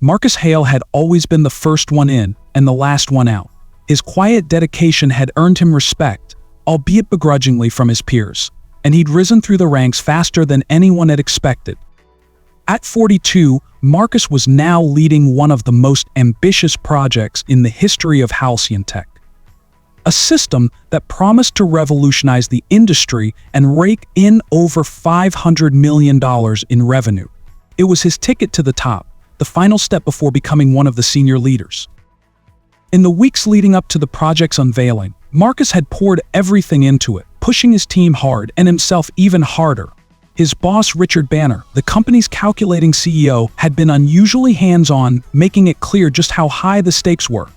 Marcus Hale had always been the first one in and the last one out. His quiet dedication had earned him respect, albeit begrudgingly, from his peers, and he'd risen through the ranks faster than anyone had expected. At 42, Marcus was now leading one of the most ambitious projects in the history of Halcyon Tech. A system that promised to revolutionize the industry and rake in over $500 million in revenue. It was his ticket to the top, the final step before becoming one of the senior leaders. In the weeks leading up to the project's unveiling, Marcus had poured everything into it, pushing his team hard and himself even harder. His boss, Richard Banner, the company's calculating CEO, had been unusually hands-on, making it clear just how high the stakes were.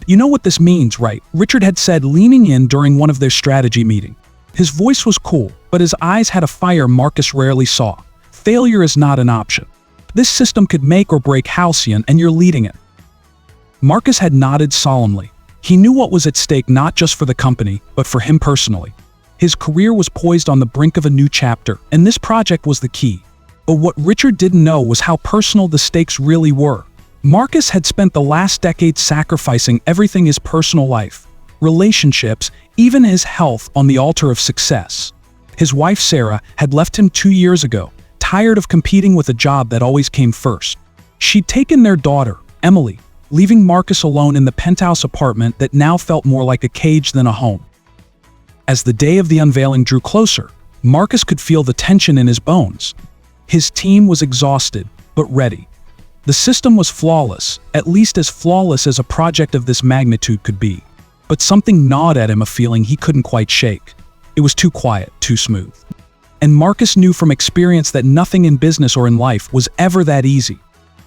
"You know what this means, right?" Richard had said, leaning in during one of their strategy meetings. His voice was cool, but his eyes had a fire Marcus rarely saw. "Failure is not an option. This system could make or break Halcyon, and you're leading it." Marcus had nodded solemnly. He knew what was at stake, not just for the company, but for him personally. His career was poised on the brink of a new chapter, and this project was the key. But what Richard didn't know was how personal the stakes really were. Marcus had spent the last decade sacrificing everything: his personal life, relationships, even his health, on the altar of success. His wife, Sarah, had left him 2 years ago, tired of competing with a job that always came first. She'd taken their daughter, Emily, leaving Marcus alone in the penthouse apartment that now felt more like a cage than a home. As the day of the unveiling drew closer, Marcus could feel the tension in his bones. His team was exhausted, but ready. The system was flawless, at least as flawless as a project of this magnitude could be. But something gnawed at him, a feeling he couldn't quite shake. It was too quiet, too smooth. And Marcus knew from experience that nothing in business or in life was ever that easy.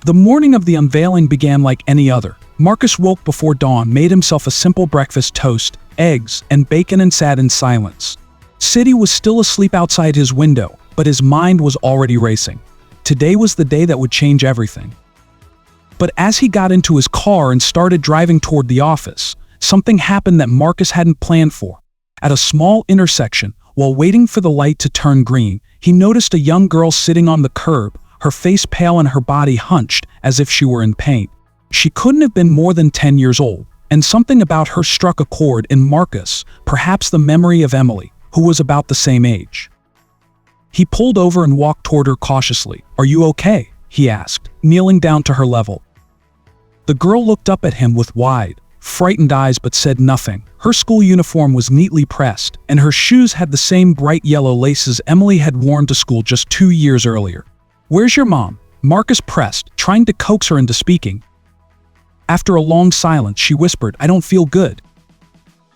The morning of the unveiling began like any other. Marcus woke before dawn, made himself a simple breakfast: toast, eggs, and bacon, and sat in silence. City was still asleep outside his window, but his mind was already racing. Today was the day that would change everything. But as he got into his car and started driving toward the office, something happened that Marcus hadn't planned for. At a small intersection, while waiting for the light to turn green, he noticed a young girl sitting on the curb, her face pale and her body hunched as if she were in pain. She couldn't have been more than 10 years old, and something about her struck a chord in Marcus, perhaps the memory of Emily, who was about the same age. He pulled over and walked toward her cautiously. "Are you okay?" he asked, kneeling down to her level. The girl looked up at him with wide, frightened eyes but said nothing. Her school uniform was neatly pressed, and her shoes had the same bright yellow laces Emily had worn to school just 2 years earlier. "Where's your mom?" Marcus pressed, trying to coax her into speaking. After a long silence, she whispered, "I don't feel good."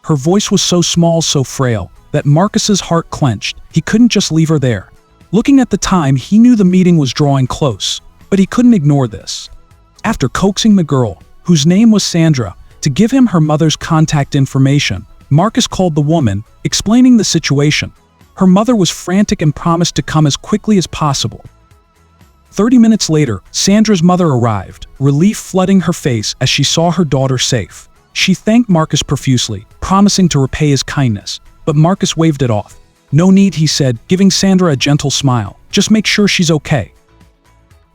Her voice was so small, so frail, that Marcus's heart clenched. He couldn't just leave her there. Looking at the time, he knew the meeting was drawing close, but he couldn't ignore this. After coaxing the girl, whose name was Sandra, to give him her mother's contact information, Marcus called the woman, explaining the situation. Her mother was frantic and promised to come as quickly as possible. 30 minutes later, Sandra's mother arrived, relief flooding her face as she saw her daughter safe. She thanked Marcus profusely, promising to repay his kindness, but Marcus waved it off. "No need," he said, giving Sandra a gentle smile. "Just make sure she's okay."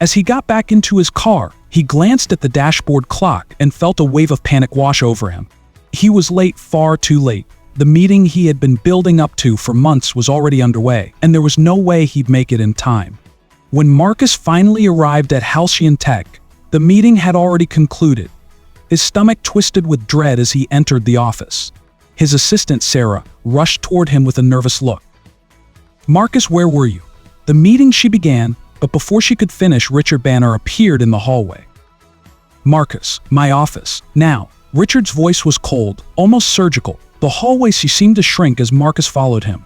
As he got back into his car, he glanced at the dashboard clock and felt a wave of panic wash over him. He was late, far too late. The meeting he had been building up to for months was already underway, and there was no way he'd make it in time. When Marcus finally arrived at Halcyon Tech, the meeting had already concluded. His stomach twisted with dread as he entered the office. His assistant, Sarah, rushed toward him with a nervous look. "Marcus, where were you?" The meeting, she began, but before she could finish, Richard Banner appeared in the hallway. "Marcus, my office, now." Richard's voice was cold, almost surgical. The hallway seemed to shrink as Marcus followed him.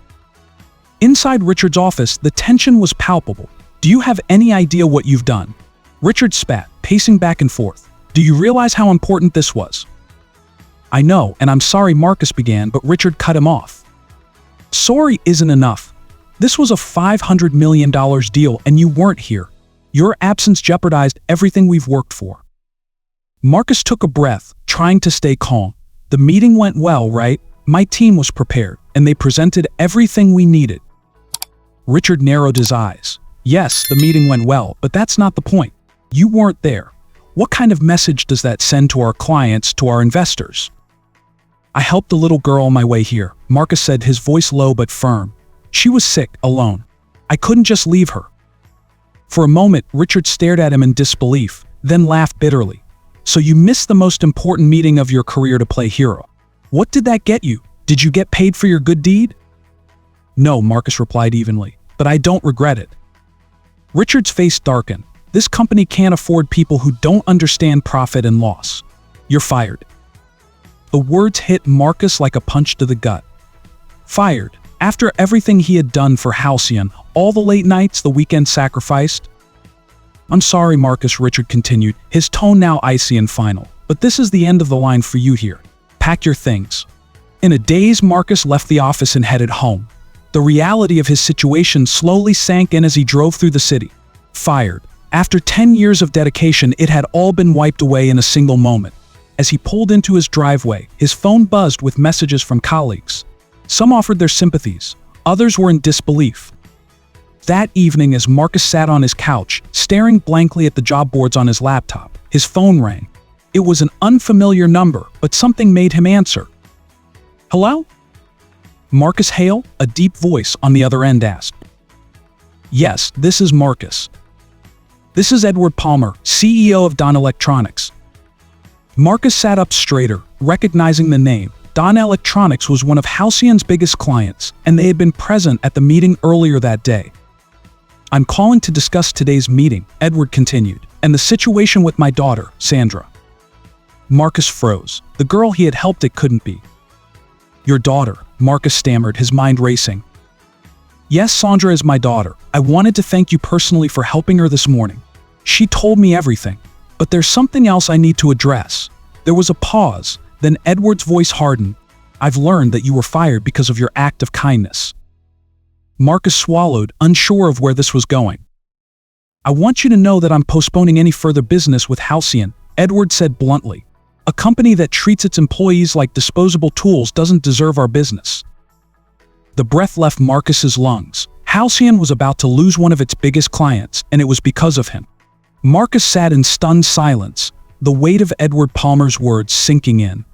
Inside Richard's office, the tension was palpable. "Do you have any idea what you've done?" Richard spat, pacing back and forth. "Do you realize how important this was?" "I know, and I'm sorry," Marcus began, but Richard cut him off. "Sorry isn't enough. This was a $500 million deal, and you weren't here. Your absence jeopardized everything we've worked for." Marcus took a breath, trying to stay calm. "The meeting went well, right? My team was prepared, and they presented everything we needed." Richard narrowed his eyes. "Yes, the meeting went well, but that's not the point. You weren't there. What kind of message does that send to our clients, to our investors? I helped the little girl on my way here, Marcus said, his voice low but firm. She was sick, alone. I couldn't just leave her. For a moment, Richard stared at him in disbelief, then laughed bitterly. So you missed the most important meeting of your career to play hero. What did that get you? Did you get paid for your good deed? No, Marcus replied evenly, but I don't regret it. Richard's face darkened. This company can't afford people who don't understand profit and loss. You're fired. The words hit Marcus like a punch to the gut. Fired. After everything he had done for Halcyon, all the late nights, the weekend sacrificed? I'm sorry, Marcus, Richard continued, his tone now icy and final, but this is the end of the line for you here. Pack your things. In a daze, Marcus left the office and headed home. The reality of his situation slowly sank in as he drove through the city. Fired. After 10 years of dedication, it had all been wiped away in a single moment. As he pulled into his driveway, his phone buzzed with messages from colleagues. Some offered their sympathies, others were in disbelief. That evening, as Marcus sat on his couch, staring blankly at the job boards on his laptop, his phone rang. It was an unfamiliar number, but something made him answer. Hello? Marcus Hale? A deep voice on the other end asked. Yes, this is Marcus. This is Edward Palmer, CEO of Dawn Electronics. Marcus sat up straighter, recognizing the name. Dawn Electronics was one of Halcyon's biggest clients, and they had been present at the meeting earlier that day. I'm calling to discuss today's meeting, Edward continued, and the situation with my daughter, Sandra. Marcus froze. The girl he had helped, it couldn't be. Your daughter, Marcus stammered, his mind racing. Yes, Sandra is my daughter. I wanted to thank you personally for helping her this morning. She told me everything. But there's something else I need to address. There was a pause, then Edward's voice hardened. I've learned that you were fired because of your act of kindness. Marcus swallowed, unsure of where this was going. I want you to know that I'm postponing any further business with Halcyon, Edward said bluntly. A company that treats its employees like disposable tools doesn't deserve our business. The breath left Marcus's lungs. Halcyon was about to lose one of its biggest clients, and it was because of him. Marcus sat in stunned silence, the weight of Edward Palmer's words sinking in.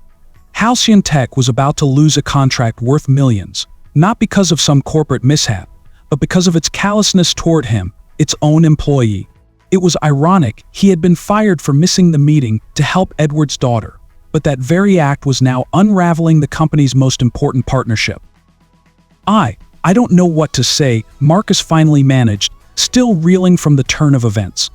Halcyon Tech was about to lose a contract worth millions, not because of some corporate mishap, but because of its callousness toward him, its own employee. It was ironic he had been fired for missing the meeting to help Edward's daughter, but that very act was now unraveling the company's most important partnership. I don't know what to say, Marcus finally managed, still reeling from the turn of events.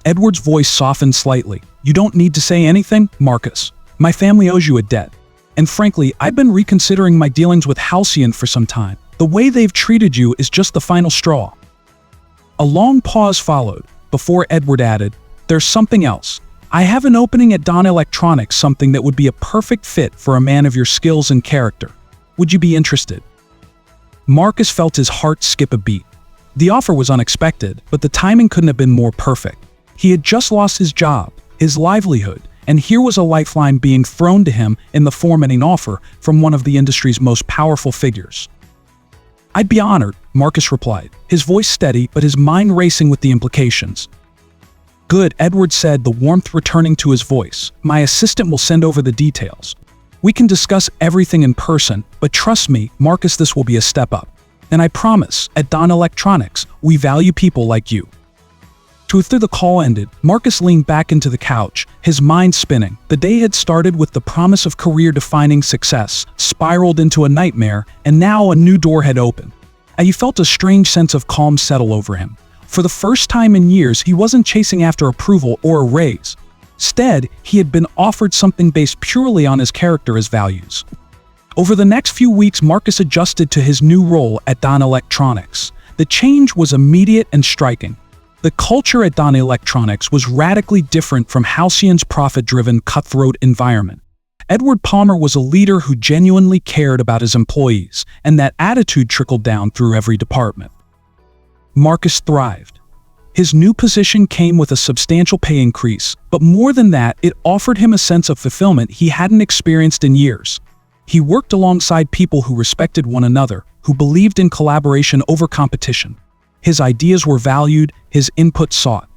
Edward's voice softened slightly. You don't need to say anything, Marcus. My family owes you a debt. And frankly, I've been reconsidering my dealings with Halcyon for some time. The way they've treated you is just the final straw. A long pause followed, before Edward added, there's something else. I have an opening at Dawn Electronics, something that would be a perfect fit for a man of your skills and character. Would you be interested? Marcus felt his heart skip a beat. The offer was unexpected, but the timing couldn't have been more perfect. He had just lost his job, his livelihood, and here was a lifeline being thrown to him in the form of an offer from one of the industry's most powerful figures. I'd be honored, Marcus replied, his voice steady but his mind racing with the implications. Good, Edward said, the warmth returning to his voice. My assistant will send over the details. We can discuss everything in person, but trust me, Marcus, this will be a step up. And I promise, at Dawn Electronics, we value people like you. After the call ended, Marcus leaned back into the couch, his mind spinning. The day had started with the promise of career-defining success, spiraled into a nightmare, and now a new door had opened. And he felt a strange sense of calm settle over him. For the first time in years, he wasn't chasing after approval or a raise. Instead, he had been offered something based purely on his character, his values. Over the next few weeks, Marcus adjusted to his new role at Dawn Electronics. The change was immediate and striking. The culture at Dawn Electronics was radically different from Halcyon's profit-driven, cutthroat environment. Edward Palmer was a leader who genuinely cared about his employees, and that attitude trickled down through every department. Marcus thrived. His new position came with a substantial pay increase, but more than that, it offered him a sense of fulfillment he hadn't experienced in years. He worked alongside people who respected one another, who believed in collaboration over competition. His ideas were valued, his input sought.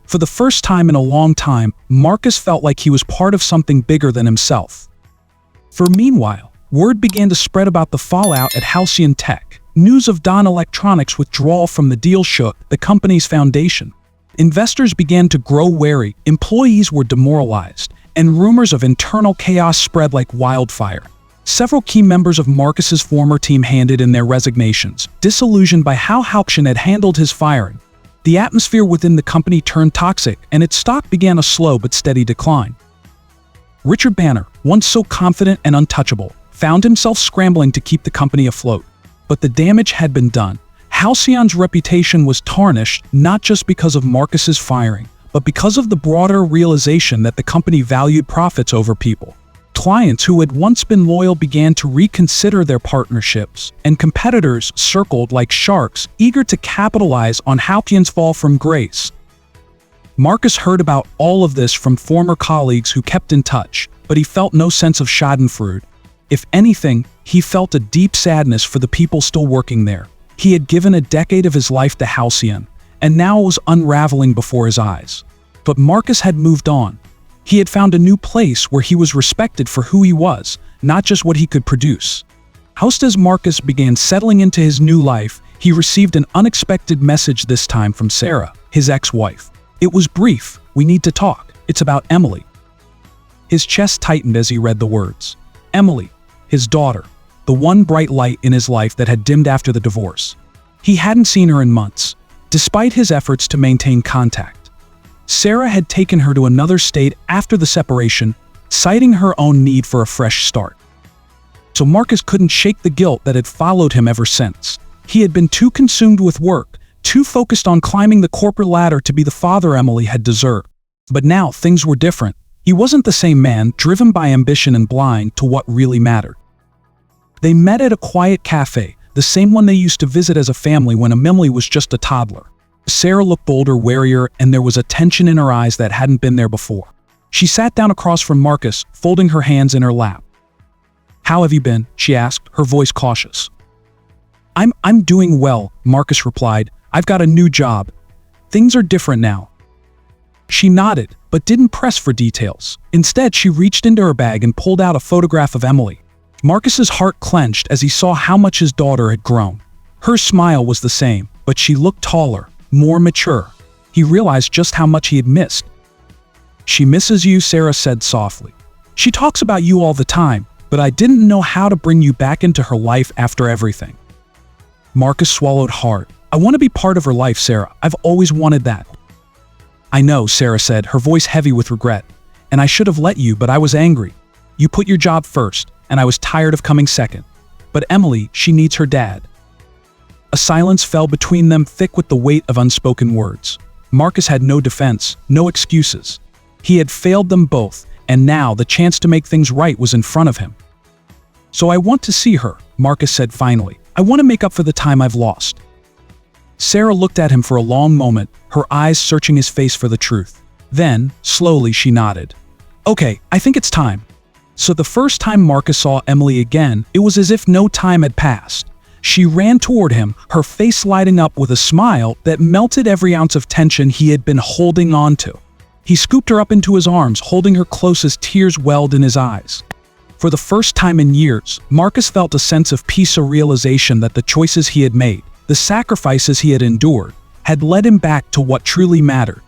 For the first time in a long time, Marcus felt like he was part of something bigger than himself. Meanwhile, word began to spread about the fallout at Halcyon Tech. News of Don Electronics' withdrawal from the deal shook the company's foundation. Investors began to grow wary, employees were demoralized, and rumors of internal chaos spread like wildfire. Several key members of Marcus's former team handed in their resignations, disillusioned by how Halcyon had handled his firing. The atmosphere within the company turned toxic, and its stock began a slow but steady decline. Richard Banner, once so confident and untouchable, found himself scrambling to keep the company afloat. But the damage had been done. Halcyon's reputation was tarnished not just because of Marcus's firing, but because of the broader realization that the company valued profits over people. Clients who had once been loyal began to reconsider their partnerships, and competitors circled like sharks, eager to capitalize on Halcyon's fall from grace. Marcus heard about all of this from former colleagues who kept in touch, but he felt no sense of schadenfreude. If anything, he felt a deep sadness for the people still working there. He had given a decade of his life to Halcyon, and now it was unraveling before his eyes. But Marcus had moved on. He had found a new place where he was respected for who he was, not just what he could produce. Just as Marcus began settling into his new life, he received an unexpected message, this time from Sarah, his ex-wife. It was brief. "We need to talk. It's about Emily." His chest tightened as he read the words. Emily, his daughter, the one bright light in his life that had dimmed after the divorce. He hadn't seen her in months, despite his efforts to maintain contact. Sarah had taken her to another state after the separation, citing her own need for a fresh start. So Marcus couldn't shake the guilt that had followed him ever since. He had been too consumed with work, too focused on climbing the corporate ladder to be the father Emily had deserved. But now things were different. He wasn't the same man, driven by ambition and blind to what really mattered. They met at a quiet cafe, the same one they used to visit as a family when Emily was just a toddler. Sarah looked older, warier, and there was a tension in her eyes that hadn't been there before. She sat down across from Marcus, folding her hands in her lap. "How have you been?" she asked, her voice cautious. I'm doing well," Marcus replied. "I've got a new job. Things are different now." She nodded, but didn't press for details. Instead, she reached into her bag and pulled out a photograph of Emily. Marcus's heart clenched as he saw how much his daughter had grown. Her smile was the same, but she looked taller, more mature. He realized just how much he had missed. "She misses you," Sarah said softly. "She talks about you all the time, but I didn't know how to bring you back into her life after everything." Marcus swallowed hard. "I want to be part of her life, Sarah. I've always wanted that." "I know," Sarah said, her voice heavy with regret. "And I should have let you, but I was angry. You put your job first, and I was tired of coming second. But Emily, she needs her dad." A silence fell between them, thick with the weight of unspoken words. Marcus had no defense, no excuses. He had failed them both, and now the chance to make things right was in front of him. "So I want to see her," Marcus said finally. "I want to make up for the time I've lost." Sarah looked at him for a long moment, her eyes searching his face for the truth. Then, slowly, she nodded. "Okay, I think it's time." So the first time Marcus saw Emily again, it was as if no time had passed. She ran toward him, her face lighting up with a smile that melted every ounce of tension he had been holding on to. He scooped her up into his arms, holding her close as tears welled in his eyes. For the first time in years, Marcus felt a sense of peace, a realization that the choices he had made, the sacrifices he had endured, had led him back to what truly mattered.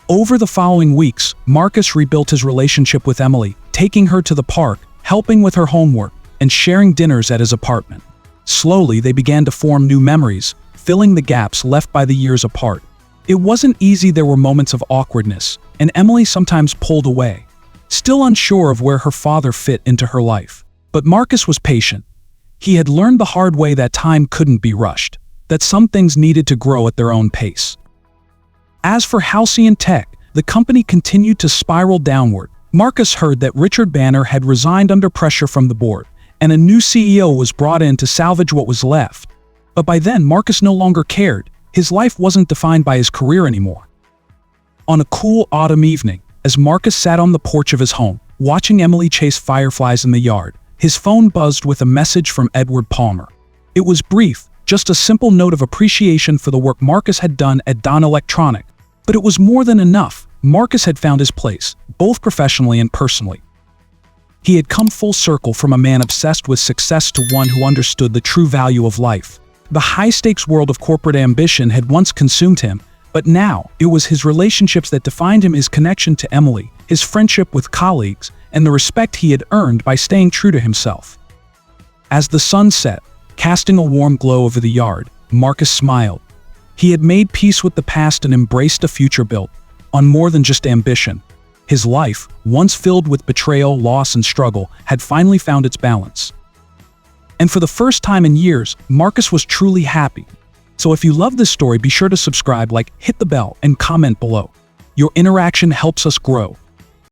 Over the following weeks, Marcus rebuilt his relationship with Emily, taking her to the park, helping with her homework, and sharing dinners at his apartment. Slowly, they began to form new memories, filling the gaps left by the years apart. It wasn't easy. There were moments of awkwardness, and Emily sometimes pulled away, still unsure of where her father fit into her life. But Marcus was patient. He had learned the hard way that time couldn't be rushed, that some things needed to grow at their own pace. As for Halcyon Tech, the company continued to spiral downward. Marcus heard that Richard Banner had resigned under pressure from the board, and a new CEO was brought in to salvage what was left. But by then, Marcus no longer cared. His life wasn't defined by his career anymore. On a cool autumn evening, as Marcus sat on the porch of his home, watching Emily chase fireflies in the yard, his phone buzzed with a message from Edward Palmer. It was brief, just a simple note of appreciation for the work Marcus had done at Don Electronic. But it was more than enough. Marcus had found his place, both professionally and personally. He had come full circle from a man obsessed with success to one who understood the true value of life. The high-stakes world of corporate ambition had once consumed him, but now it was his relationships that defined him, his connection to Emily, his friendship with colleagues, and the respect he had earned by staying true to himself. As the sun set, casting a warm glow over the yard, Marcus smiled. He had made peace with the past and embraced a future built on more than just ambition. His life, once filled with betrayal, loss, and struggle, had finally found its balance. And for the first time in years, Marcus was truly happy. So if you love this story, be sure to subscribe, hit the bell, and comment below. Your interaction helps us grow.